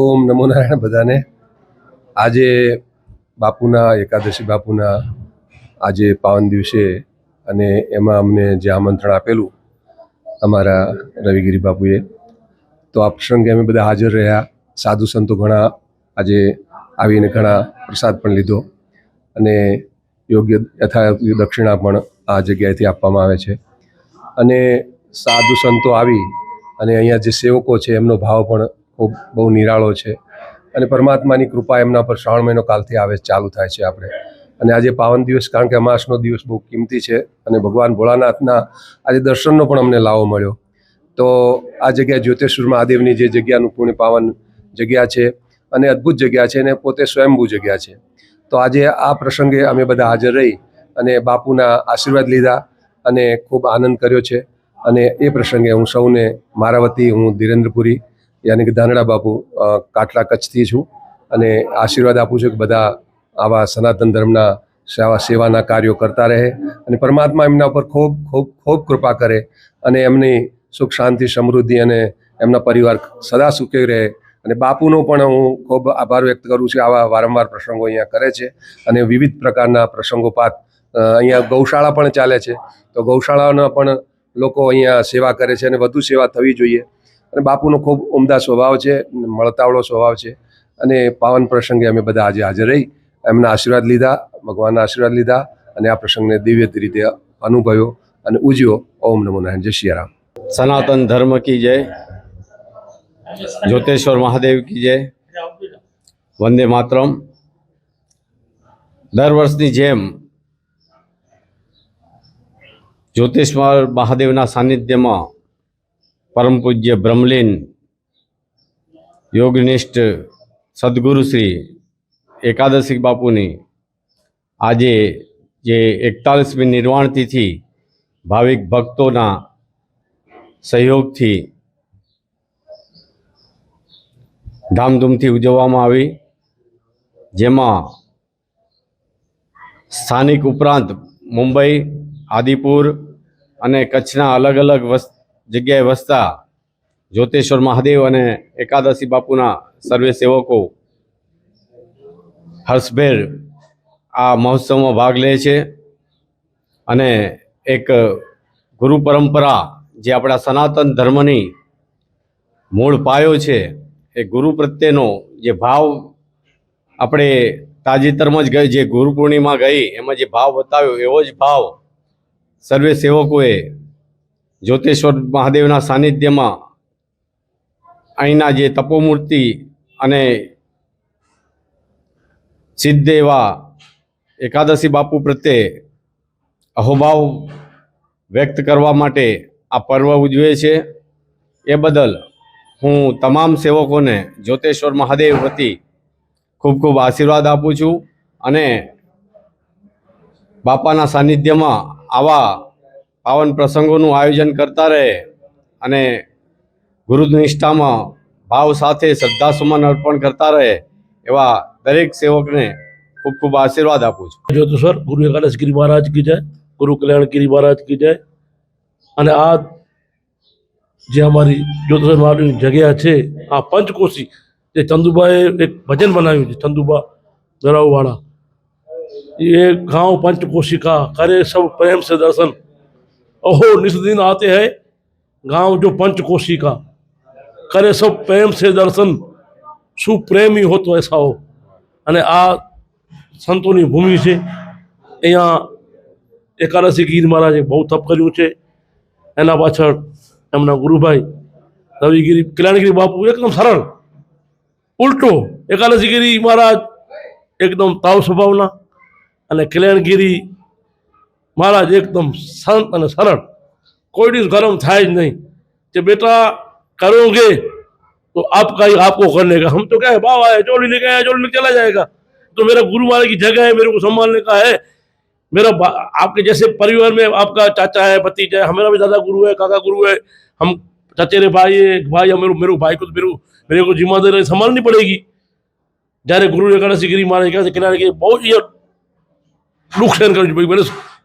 ઓમ નમો નારાયણ બધાને. આજે બાપુના એકાદશી બાપુના આજે પાવન દિવસે અને એમાં અમને જે આમંત્રણ આપેલું અમારા રવિગીરી બાપુએ, તો આ પ્રસંગે અમે બધા હાજર રહ્યા. સાધુ સંતો ઘણા આજે આવીને ઘણા પ્રસાદ પણ લીધો અને યોગ્ય યથાયોગ્ય દક્ષિણા પણ આ જગ્યાએથી આપવામાં આવે છે. અને સાધુ સંતો આવી અને અહીંયા જે સેવકો છે એમનો ભાવ પણ ખૂબ બહુ નિરાળો છે અને પરમાત્માની કૃપા એમના પર શ્રાવણ મહિનો કાલથી આવે ચાલુ થાય છે આપણે. અને આજે પાવન દિવસ, કારણ કે અમાસનો દિવસ બહુ કિંમતી છે અને ભગવાન ભોળાનાથના આજે દર્શનનો પણ અમને લાવો મળ્યો. તો આ જગ્યા જ્યોતેશ્વર મહાદેવની જે જગ્યાનું પુણ્ય પાવન જગ્યા છે અને અદ્ભુત જગ્યા છે અને પોતે સ્વયંભૂ જગ્યા છે. તો આજે આ પ્રસંગે અમે બધા હાજર રહી અને બાપુના આશીર્વાદ લીધા અને ખૂબ આનંદ કર્યો છે. અને એ પ્રસંગે હું સૌને મારા વતી હું ધીરેન્દ્રપુરી યાની કે ધાનડા બાપુ કાટલા કચ્છથી છું અને આશીર્વાદ આપું છું કે બધા આવા સનાતન ધર્મના સેવાના કાર્યો કરતા રહે અને પરમાત્મા એમના ઉપર ખૂબ ખૂબ ખૂબ કૃપા કરે અને એમની સુખ શાંતિ સમૃદ્ધિ અને એમના પરિવાર સદા સુખી રહે. અને બાપુનો પણ હું ખૂબ આભાર વ્યક્ત કરું છું. આવા વારંવાર પ્રસંગો અહીંયા કરે છે અને વિવિધ પ્રકારના પ્રસંગોપાત અહીંયા ગૌશાળા પણ ચાલે છે. તો ગૌશાળાના પણ લોકો અહીંયા સેવા કરે છે અને વધુ સેવા થવી જોઈએ. અને બાપુનો ખૂબ ઉમદા સ્વભાવ છે, મળતાવળો સ્વભાવ છે અને પાવન પ્રસંગે અમે બધા આજે હાજર રહી એમના આશીર્વાદ લીધા, ભગવાનના આશીર્વાદ લીધા અને આ પ્રસંગને દિવ્ય રીતે અનુભવ્યો અને ઉજવ્યો. ઓમ નમો નારાયણ. જય શ્રી રામ. सनातन धर्म की जय, ज्योतेश्वर महादेव की जय, वंदे मातरम. दर वर्षनी जेम ज्योतिष्वर महादेवना सानिध्यમાં परम पूज्य ब्रह्मलीन योगनिष्ठ सद्गुरु श्री एकादशी बापूनी આજે જે 41મી નિર્વાણ તિથિ ભાવિક ભક્તોના સહયોગથી ધામધૂમથી ઉજવવામાં આવી, જેમાં સ્થાનિક ઉપરાંત મુંબઈ, આદિપુર અને કચ્છના અલગ અલગ જગ્યાએ વસતા જ્યોતેશ્વર મહાદેવ અને એકાદશી બાપુના સર્વે સેવકો હર્ષભેર આ મહોત્સવમાં ભાગ લે છે. અને એક ગુરુ પરંપરા જે આપણા સનાતન ધર્મની મૂળ પાયો છે, એ ગુરુ પ્રત્યેનો જે ભાવ આપણે તાજેતરમાં જ ગઈ જે ગુરુ પૂર્ણિમા ગઈ એમાં જે ભાવ બતાવ્યો એવો જ ભાવ સર્વે સેવકોએ જ્યોતેશ્વર મહાદેવના સાનિધ્યમાં અહીંના જે તપોમૂર્તિ અને સિદ્ધ એવા એકાદશી બાપુ પ્રત્યે અહોભાવ વ્યક્ત કરવા માટે આ પર્વ ઉજવે છે. એ બદલ હું તમામ સેવકોને જ્યોતેશ્વર મહાદેવ વતી ખૂબ ખૂબ આશીર્વાદ આપું છું અને બાપાના સાનિધ્યમાં આવા પાવન પ્રસંગોનું આયોજન કરતા રહે અને ગુરુનિષ્ઠામાં ભાવ સાથે શ્રદ્ધાસુમન અર્પણ કરતા રહે એવા દરેક સેવકને खूब खूब आशीर्वाद आपू છું. ज्योतिश्वर गुरु एकादश गिरी महाराज की जय, गुरु कल्याण गिरी महाराज की जय. અને આ જે અમારી જ્યોતિશ્વર મહાદેવની જગ્યા છે, આ પંચકોશી જે ચંદુબાએ એક ભજન બનાવ્યું છે, ચંદુબા ગરાવવાળા, ये गांव पंचकोशी का करे सब प्रेम से दर्शन, ओहो निस दिन आते हैं गांव जो पंचकोशी का करे सब प्रेम से दर्शन, सुप्रेमी हो तो ऐसा हो. અને આ સંતોની ભૂમિ છે. અહીંયા એકાદશી ગીર મહારાજે બહુ તપ કર્યું છે. એના પાછળ એમના ગુરુભાઈ રવિગીરી કલ્યાણગીરી બાપુ એકદમ સરળ ઉલટો, એકાદશી ગીરી મહારાજ એકદમ તાવ સ્વભાવના અને કલ્યાણગીરી મહારાજ એકદમ શાંત અને સરળ, કોઈ દિવસ ગરમ થાય જ નહીં કે બેટા करोगे तो आपका ही आपको करने का, हम तो क्या है बाबा है जोड़ लेके आया जोड़ लेके चला जाएगा. तो मेरा गुरु महाराज की जगह है, मेरे को संभालने का है. मेरा आपके जैसे परिवार में आपका चाचा है, भतीजा है, हमारा भी दादा गुरु है, काका गुरु है, हम चचेरे भाई है, भाई मेरे भाई को तो मेरे को जिम्मेदारी संभालनी पड़ेगी. જ્યારે ગુરુ એકાદશી ગીરી મહારાજ કહે છે કિનારે કે બહુ જ દુઃખ સહન કરવું જોઈએ, ભલે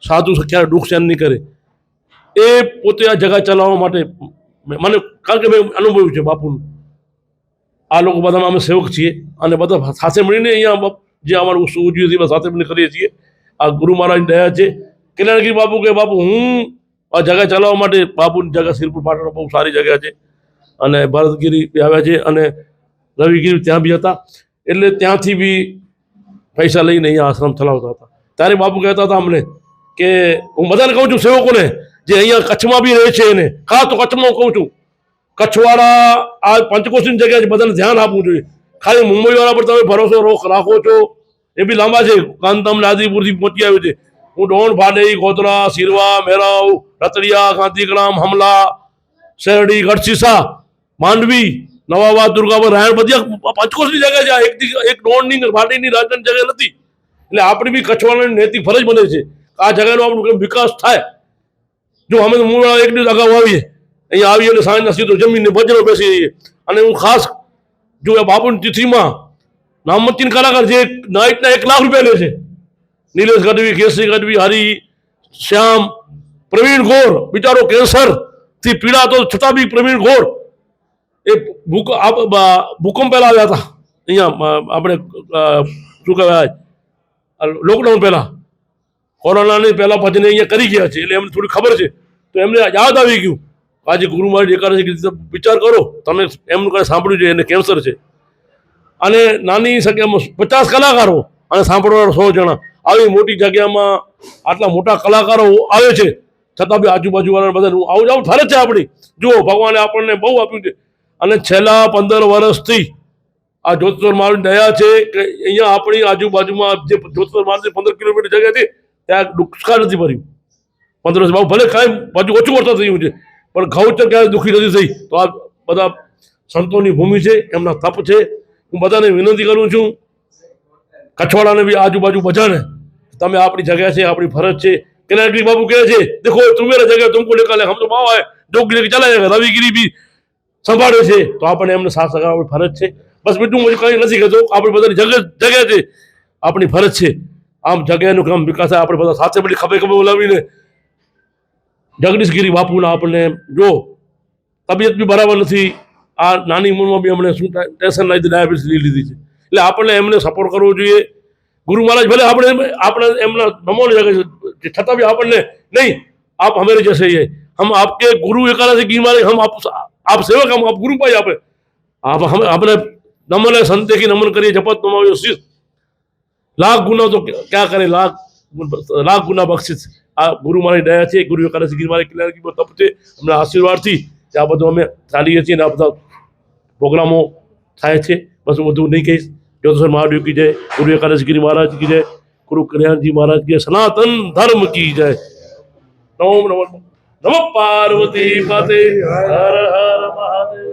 સાધુ ક્યારે દુઃખ સહન નહીં કરે. એ પોતે આ જગા ચલાવવા માટે મને, કારણ કે મેં અનુભવ્યું છે બાપુનું, આ લોકો બધામાં અમે સેવક છીએ અને બધા સાથે મળીને અહીંયા જે અમારું ઉજવ્યું છે સાથે મળીને કરીએ છીએ. આ ગુરુ મહારાજની દયા છે. કલ્યાણગીરી બાપુ કે બાપુ હું આ જગ્યા ચલાવવા માટે બાપુની જગ્યા સિરપુર પાટણ બહુ સારી જગ્યા છે અને ભરતગીરી બી આવ્યા છે અને રવિગીરી ત્યાં બી હતા, એટલે ત્યાંથી બી પૈસા લઈને અહીંયા આશ્રમ ચલાવતા હતા. ત્યારે બાપુ કહેતા હતા અમને કે હું બધાને કહું છું સેવકોને જે અહીંયા કચ્છમાં બી રહે છે એને, ખાસ તો કચ્છમાં હું કહું છું, કચ્છવાળા આ પંચકોશીની જગ્યાએ છે, બધાને ધ્યાન આપવું જોઈએ. ખાલી મુંબઈવાળા પર તમે ભરોસો રાખો છો એ બી લાંબા છે. કાંતમ આદિપુરથી પહોંચી આવ્યું છે. હું ડોણ, ભાડેઈ, ગોધરા, સિરવા, મેરાવ, રતડિયા, ગાંધીગ્રામ, હમલા, શેરડી, ગઢસીસા, માંડવી, નવાબાદ, દુર્ગાપુર, રાયણ, બધી પંચકોશની જગ્યા છે. એક ડોણની ભાડેઈની રાજધાની જગ્યા નથી. એટલે આપણી બી કચ્છવાળાની નૈતિક ફરજ બને છે આ જગ્યાનો આપણો વિકાસ થાય. જો અમે તો મૂળ એક દિવસ અગાઉ આવીએ, અહીંયા આવીએ એટલે સાંજના સીધો જમીનને ભજનો બેસી જઈએ. અને હું ખાસ જો બાપુની તિથિમાં નામચીન કલાકાર જે નાઇટના 1 લાખ રૂપિયા લે છે, નિલેશ ગઢવી, કેસરી ગઢવી, હરી, શ્યામ, પ્રવીણ ગોર, બિચારો કેન્સરથી પીડાતો છતાં બી પ્રવીણ ગોર એ ભૂકંપ પહેલા આવ્યા હતા અહીંયા આપણે શું કહેવાય લોકડાઉન પહેલા, કોરોનાની પહેલા પછી અહીંયા કરી ગયા છે, એટલે એમને થોડી ખબર છે. તો એમને યાદ આવી ગયું આજે ગુરુ મહારાજ એકાદશી. વિચાર કરો તમે, એમનું કાંઈ સાંભળ્યું છે એને કેન્સર છે અને નાની સંખ્યામાં 50 કલાકારો અને સાંભળવાળા 100 જણા, આવી મોટી જગ્યામાં આટલા મોટા કલાકારો આવે છે છતાં બી આજુબાજુવાળા બધા આવું જાવું ફરજ છે આપણી. જુઓ ભગવાને આપણને બહુ આપ્યું છે અને છેલ્લા 15 વર્ષથી આ જોતેશ્વર મહારાજની દયા છે કે અહીંયા આપણી આજુબાજુમાં જે જોતેશ્વર મહારાજની 15 કિલોમીટર જગ્યા છે ત્યાં દુષ્કાળ નથી ભર્યું. 15 વર્ષ બહુ ભલે કાંઈ પાછું ઓછું વરસાદ થયું છે પણ ગૌચર ક્યાંય દુઃખી નથી થઈ. તો આ બધા સંતોની ભૂમિ છે, એમના તપ છે. હું બધાને વિનંતી કરું છું, કચ્છવાળાને બી આજુબાજુ બધાને, તમે આપણી જગ્યા છે, આપણી ફરજ છે. કલ્યાણગીરી બાપુ કહે છે દેખો तुम्हारा जगह तुमको निकाले, हम तो माँ है जोगी लेके चला जाएगा. રવિગીરી બી સંભાળે છે તો આપણે એમને સાથ સહકાર આપણી ફરજ છે. બસ બીજું હું કંઈ નથી કહેતો. આપણી બધાની જગ્યા છે, આપણી ફરજ છે. આમ જગ્યાનું કામ વિકાસ થાય. આપણે બધા સાથે મળી ખભે ખભે બોલાવીને જગદીશગીરી બાપુના આપણને જો તબિયત બી બરાબર નથી, આ નાની ઉંમરમાં બી અમને શું ટેન્શન લાવી ડાયાબિટીસ લઈ લીધી છે, એટલે આપણને એમને સપોર્ટ કરવો જોઈએ. ગુરુ મહારાજ ભલે આપણે એમના નમોની જગ્યા છે છતાં બી આપણને નહીં આપ હમેરે જैसे ये हम आपके गुरु एकादशी की मारे हम आप सेवक हम आप गुरु भाई आप हम अपने नमन है संत की नमन करिए जपत नमायो शीश लाख गुना तो क्या करे लाख गुना बख्शिश. આ ગુરુ મારી દયા છે. ગુરુ એકાદશી ગીર મારી કલ્યાણગીરી તપ છે, હમણાં આશીર્વાદથી આ બધું અમે ચાલીએ છીએ અને આ બધા પ્રોગ્રામો થાય છે. બસ હું બધું નહીં કહીશ. જોતેશ્વર મહાદેવ કી જય, ગુરુ એકાદશી ગીરી મહારાજ કી જય, ગુરુ કલ્યાણજી મહારાજ કી જય, સનાતન ધર્મ की जय. नमो पार्वती पते हर हर महादेव.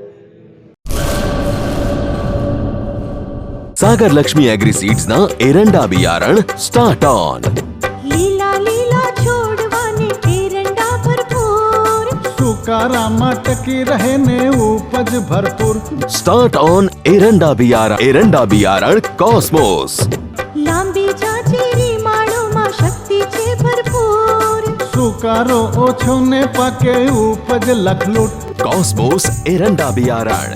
सागर लक्ष्मी एग्रीसीड्स ना एरंडा बियारण स्टार्ट ऑन. લીલા લીલા છોડવાને એરંડા ભરપૂર, સુકારામાં ટકી રહે ને ઉપજ ભરપૂર. स्टार्ट ऑन एरंडा बियारण कॉस्मोस. લાંબી જાચેરી માળોમાં શક્તિ છે ભરપૂર, સુકારો ઓછો ને પાકે ઉપજ લખલૂટ. कॉस्मोस एरंडा बियारण.